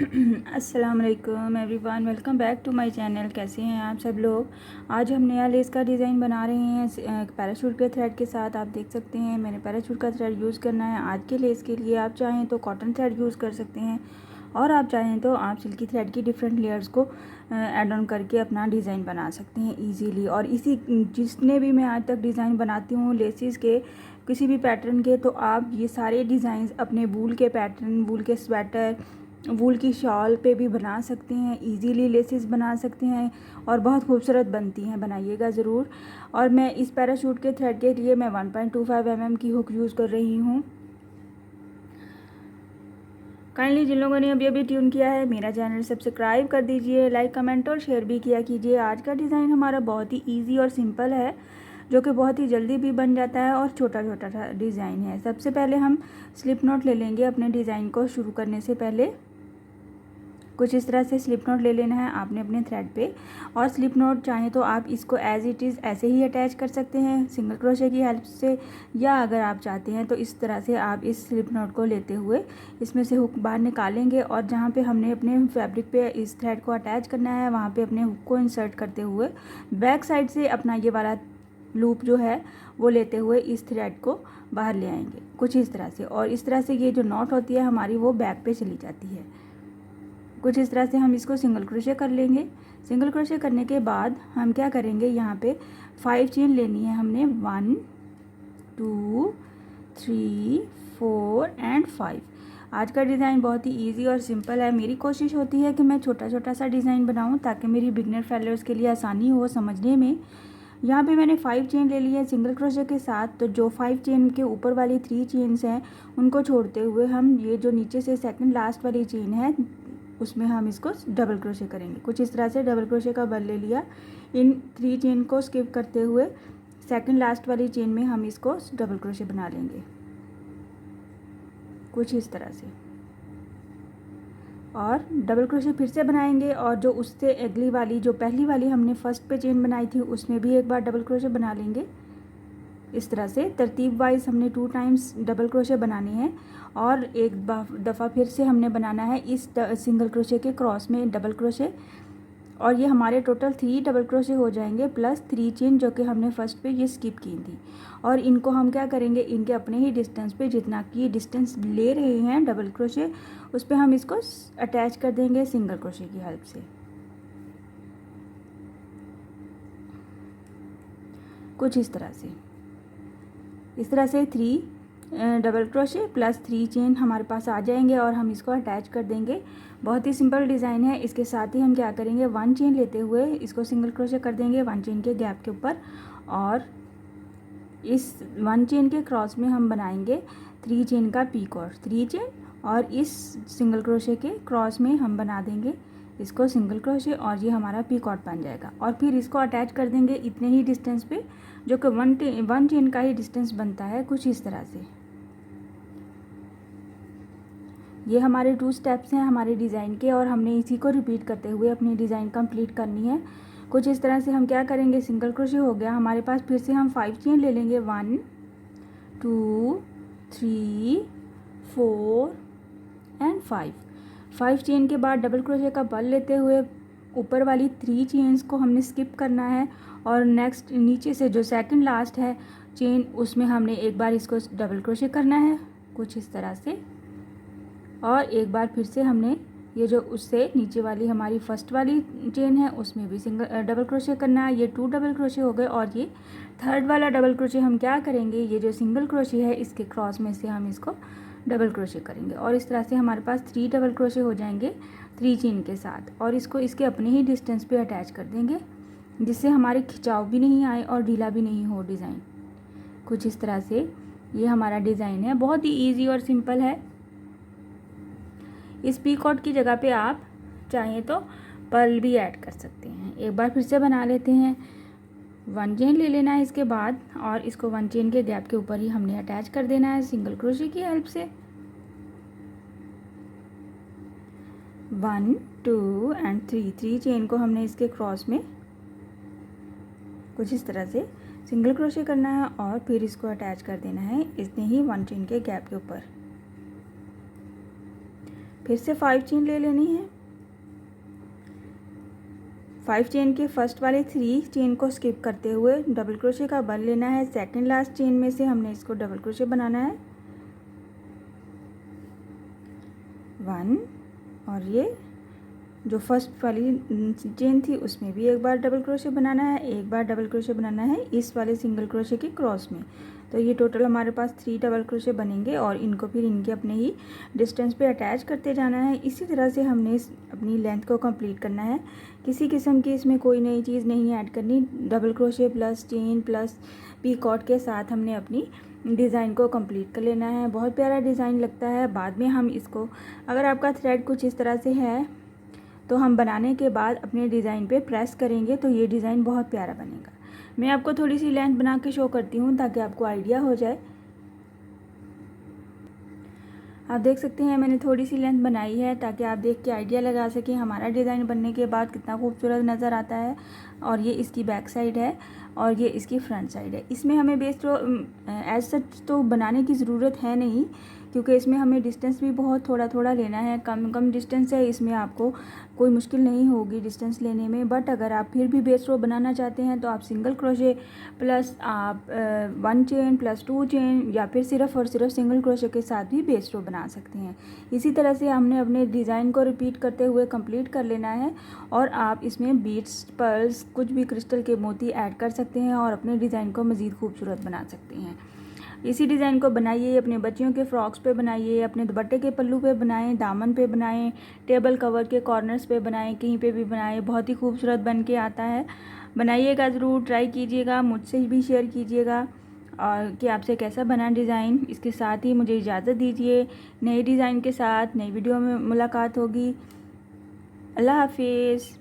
अस्सलाम वालेकुम everyone, welcome back to my channel. कैसे हैं आप सब लोग। आज हम नया लेस का डिज़ाइन बना रहे हैं पैराशूट के थ्रेड के साथ। आप देख सकते हैं मैंने पैराशूट का थ्रेड यूज़ करना है आज के लेस के लिए। आप चाहें तो कॉटन थ्रेड यूज़ कर सकते हैं और आप चाहें तो आप सिल्की थ्रेड की डिफरेंट लेयर्स को ऐड ऑन करके अपना डिज़ाइन बना सकते हैं ईजीली। और इसी जितने भी मैं आज तक डिज़ाइन बनाती हूँ लेसिस के किसी भी पैटर्न के, तो आप ये सारे डिज़ाइन अपने वूल के पैटर्न, वूल के स्वेटर, वूल की शॉल पे भी बना सकते हैं। इजीली लेसेस बना सकते हैं और बहुत खूबसूरत बनती हैं, बनाइएगा ज़रूर। और मैं इस पैराशूट के थ्रेड के लिए मैं 1.25 mm की हुक यूज़ कर रही हूँ। काइंडली जिन लोगों ने अभी अभी ट्यून किया है मेरा चैनल सब्सक्राइब कर दीजिए, लाइक कमेंट और शेयर भी किया कीजिए। आज का डिज़ाइन हमारा बहुत ही ईजी और सिंपल है, जो कि बहुत ही जल्दी भी बन जाता है और छोटा छोटा डिज़ाइन है। सबसे पहले हम स्लिप नॉट ले लेंगे अपने डिज़ाइन को शुरू करने से पहले। कुछ इस तरह से स्लिप नॉट ले लेना है आपने अपने थ्रेड पे। और स्लिप नॉट चाहें तो आप इसको एज इट इज़ ऐसे ही अटैच कर सकते हैं सिंगल क्रोशे की हेल्प से, या अगर आप चाहते हैं तो इस तरह से आप इस स्लिप नॉट को लेते हुए इसमें से हुक बाहर निकालेंगे और जहाँ पे हमने अपने फैब्रिक पे इस थ्रेड को अटैच करना है वहाँ पे अपने हुक को इंसर्ट करते हुए बैक साइड से अपना ये वाला लूप जो है वो लेते हुए इस थ्रेड को बाहर ले आएंगे कुछ इस तरह से। और इस तरह से ये जो नॉट होती है हमारी वो बैक पे चली जाती है। कुछ इस तरह से हम इसको सिंगल क्रोशे कर लेंगे। सिंगल क्रोशे करने के बाद हम क्या करेंगे, यहाँ पे 5 चेन लेनी है हमने। 1 2 3 4 एंड 5। आज का डिज़ाइन बहुत ही इजी और सिंपल है। मेरी कोशिश होती है कि मैं छोटा छोटा सा डिज़ाइन बनाऊं ताकि मेरी बिगनर फेलर्स के लिए आसानी हो समझने में। यहाँ पे मैंने 5 चेन ले ली है सिंगल क्रोशे के साथ। तो जो 5 चेन के ऊपर वाली 3 चेन्स हैं उनको छोड़ते हुए हम ये जो नीचे से सेकंड लास्ट वाली चेन है उसमें हम इसको डबल क्रोशे करेंगे। कुछ इस तरह से डबल क्रोशे का बल ले लिया। इन 3 चेन को स्किप करते हुए सेकंड लास्ट वाली चेन में हम इसको डबल क्रोशे बना लेंगे कुछ इस तरह से। और डबल क्रोशे फिर से बनाएंगे और जो उससे अगली वाली जो पहली वाली हमने फर्स्ट पे चेन बनाई थी उसमें भी एक बार डबल क्रोशे बना लेंगे। इस तरह से तरतीब वाइज हमने 2 टाइम्स डबल क्रोशे बनाने हैं और एक दफ़ा फिर से हमने बनाना है इस सिंगल क्रोशे के क्रॉस में डबल क्रोशे। और ये हमारे टोटल 3 डबल क्रोशे हो जाएंगे प्लस 3 चेन जो कि हमने फर्स्ट पे ये स्किप की थी। और इनको हम क्या करेंगे, इनके अपने ही डिस्टेंस पे जितना कि डिस्टेंस ले रहे हैं डबल क्रोशे उस पर हम इसको अटैच कर देंगे सिंगल क्रोशे की हेल्प से कुछ इस तरह से। इस तरह से 3 डबल क्रोशे प्लस 3 चेन हमारे पास आ जाएंगे और हम इसको अटैच कर देंगे। बहुत ही सिंपल डिज़ाइन है। इसके साथ ही हम क्या करेंगे, 1 चेन लेते हुए इसको सिंगल क्रोशे कर देंगे 1 चेन के गैप के ऊपर। और इस 1 चेन के क्रॉस में हम बनाएंगे 3 चेन का पीकॉट, 3 चेन। और इस सिंगल क्रोशे के क्रॉस में हम बना देंगे इसको सिंगल क्रोशे और ये हमारा पीकॉट बन जाएगा। और फिर इसको अटैच कर देंगे इतने ही डिस्टेंस पे जो कि 1 चेन का ही डिस्टेंस बनता है कुछ इस तरह से। ये हमारे 2 स्टेप्स हैं हमारे डिज़ाइन के और हमने इसी को रिपीट करते हुए अपनी डिज़ाइन कंप्लीट करनी है। कुछ इस तरह से हम क्या करेंगे, सिंगल क्रोशे हो गया हमारे पास, फिर से हम 5 चेन ले लेंगे। 1 2 3 4 एंड 5 चेन के बाद डबल क्रोशे का बल लेते हुए ऊपर वाली 3 चेन्स को हमने स्किप करना है और नेक्स्ट नीचे से जो सेकंड लास्ट है चेन उसमें हमने एक बार इसको डबल क्रोशे करना है कुछ इस तरह से। और एक बार फिर से हमने ये जो उससे नीचे वाली हमारी फर्स्ट वाली चेन है उसमें भी डबल क्रोशे करना है। ये 2 डबल क्रोशे हो गए और ये थर्ड वाला डबल क्रोशे हम क्या करेंगे, ये जो सिंगल क्रोशे है इसके क्रॉस में से हम इसको डबल क्रोशे करेंगे। और इस तरह से हमारे पास 3 डबल क्रोशे हो जाएंगे 3 चेन के साथ। और इसको इसके अपने ही डिस्टेंस पे अटैच कर देंगे जिससे हमारे खिंचाव भी नहीं आए और ढीला भी नहीं हो डिज़ाइन। कुछ इस तरह से ये हमारा डिज़ाइन है, बहुत ही ईजी और सिंपल है। इस पीकॉट की जगह पे आप चाहें तो पर्ल भी ऐड कर सकते हैं। एक बार फिर से बना लेते हैं। 1 चेन ले लेना है इसके बाद और इसको 1 चेन के गैप के ऊपर ही हमने अटैच कर देना है सिंगल क्रोशे की हेल्प से। 1 2 एंड 3 चेन को हमने इसके क्रॉस में कुछ इस तरह से सिंगल क्रोशे करना है और फिर इसको अटैच कर देना है इतने ही 1 चेन के गैप के ऊपर। फिर से 5 चेन ले लेनी है। 5 चेन के फर्स्ट वाले 3 चेन को स्किप करते हुए डबल क्रोशे का 1 लेना है। सेकंड लास्ट चेन में से हमने इसको डबल क्रोशे बनाना है 1, और ये जो फर्स्ट वाली चेन थी उसमें भी एक बार डबल क्रोशे बनाना है, एक बार डबल क्रोशे बनाना है इस वाले सिंगल क्रोशे के क्रॉस में। तो ये टोटल हमारे पास 3 डबल क्रोशे बनेंगे और इनको फिर इनके अपने ही डिस्टेंस पे अटैच करते जाना है। इसी तरह से हमने अपनी लेंथ को कंप्लीट करना है। किसी किस्म की इसमें कोई नई चीज़ नहीं ऐड करनी। Double crochet plus chain plus picot के साथ हमने अपनी डिज़ाइन को कंप्लीट कर लेना है। बहुत प्यारा डिज़ाइन लगता है। बाद में हम इसको, अगर आपका थ्रेड कुछ इस तरह से है तो हम बनाने के बाद अपने डिज़ाइन पे प्रेस करेंगे तो ये डिज़ाइन बहुत प्यारा बनेगा। मैं आपको थोड़ी सी लेंथ बना के शो करती हूँ ताकि आपको आइडिया हो जाए। आप देख सकते हैं मैंने थोड़ी सी लेंथ बनाई है ताकि आप देख के आइडिया लगा सकें हमारा डिज़ाइन बनने के बाद कितना खूबसूरत नज़र आता है। और ये इसकी बैक साइड है और ये इसकी फ्रंट साइड है। इसमें हमें बेस तो एज सच तो बनाने की ज़रूरत है नहीं, क्योंकि इसमें हमें डिस्टेंस भी बहुत थोड़ा थोड़ा लेना है। कम डिस्टेंस है, इसमें आपको कोई मुश्किल नहीं होगी डिस्टेंस लेने में। बट अगर आप फिर भी बेस रो बनाना चाहते हैं तो आप सिंगल क्रोशे प्लस आप 1 चेन प्लस 2 चेन या फिर सिर्फ और सिर्फ सिंगल क्रोशे के साथ भी बेस रो बना सकते हैं। इसी तरह से हमने अपने डिज़ाइन को रिपीट करते हुए कंप्लीट कर लेना है। और आप इसमें बीड्स, पर्ल्स, कुछ भी क्रिस्टल के मोती ऐड कर सकते हैं और अपने डिज़ाइन को मज़ीद खूबसूरत बना सकते हैं। इसी डिज़ाइन को बनाइए, अपने बच्चियों के फ्रॉक्स पे बनाइए, अपने दुपट्टे के पल्लू पे बनाएं, दामन पे बनाएं, टेबल कवर के कॉर्नर्स पे बनाएं, कहीं पे भी बनाएं, बहुत ही खूबसूरत बन के आता है। बनाइएगा ज़रूर, ट्राई कीजिएगा, मुझसे भी शेयर कीजिएगा और कि आपसे कैसा बना डिज़ाइन। इसके साथ ही मुझे इजाज़त दीजिए। नए डिज़ाइन के साथ नई वीडियो में मुलाकात होगी। अल्लाह हाफिज़।